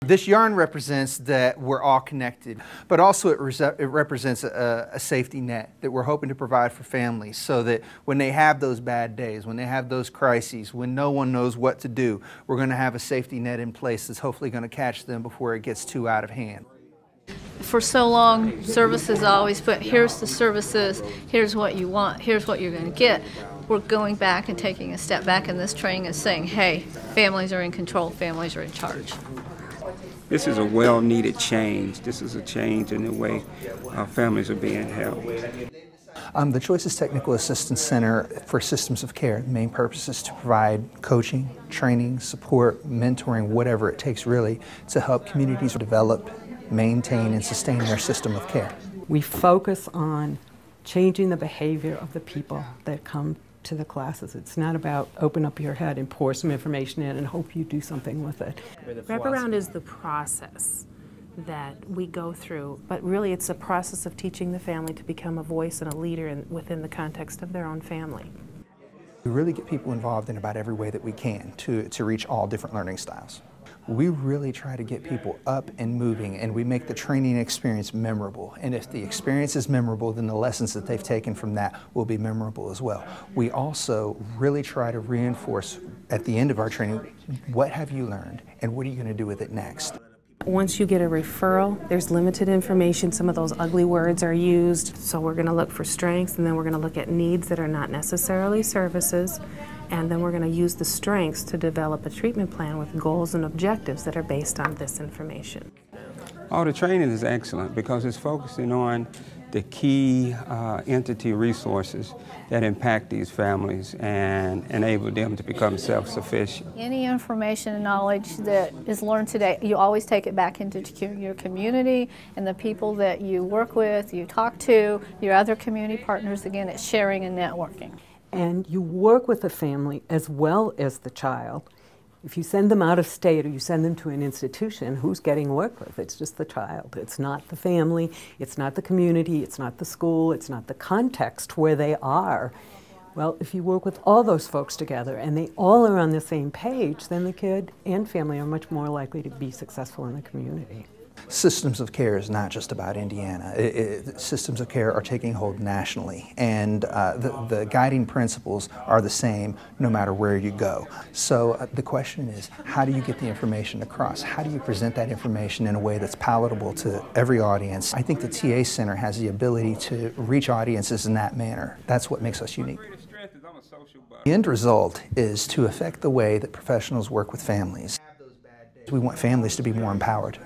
This yarn represents that we're all connected, but also it represents a safety net that we're hoping to provide for families so that when they have those bad days, when they have those crises, when no one knows what to do, we're going to have a safety net in place that's hopefully going to catch them before it gets too out of hand. For so long, services always put, here's the services, here's what you want, here's what you're going to get. We're going back and taking a step back in this training and saying, hey, families are in control, families are in charge. This is a well-needed change. This is a change in the way our families are being held. The Choices Technical Assistance Center for Systems of Care, the main purpose is to provide coaching, training, support, mentoring, whatever it takes really to help communities develop, maintain, and sustain their system of care. We focus on changing the behavior of the people that come to the classes. It's not about open up your head and pour some information in and hope you do something with it. Wraparound is the process that we go through, but really it's a process of teaching the family to become a voice and a leader within the context of their own family. We really get people involved in about every way that we can to reach all different learning styles. We really try to get people up and moving, and we make the training experience memorable. And if the experience is memorable, then the lessons that they've taken from that will be memorable as well. We also really try to reinforce at the end of our training, what have you learned and what are you going to do with it next? Once you get a referral, there's limited information. Some of those ugly words are used. So we're going to look for strengths, and then we're going to look at needs that are not necessarily services. And then we're going to use the strengths to develop a treatment plan with goals and objectives that are based on this information. Oh, the training is excellent because it's focusing on the key entity resources that impact these families and enable them to become self-sufficient. Any information and knowledge that is learned today, you always take it back into your community and the people that you work with, you talk to, your other community partners. Again, it's sharing and networking. And you work with the family as well as the child. If you send them out of state or you send them to an institution, who's getting worked with? It's just the child. It's not the family, it's not the community, it's not the school, it's not the context where they are. Well, if you work with all those folks together and they all are on the same page, then the kid and family are much more likely to be successful in the community. Systems of care is not just about Indiana. Systems of care are taking hold nationally, and the guiding principles are the same no matter where you go. So the question is, how do you get the information across? How do you present that information in a way that's palatable to every audience? I think the TA Center has the ability to reach audiences in that manner. That's what makes us unique. The end result is to affect the way that professionals work with families. We want families to be more empowered.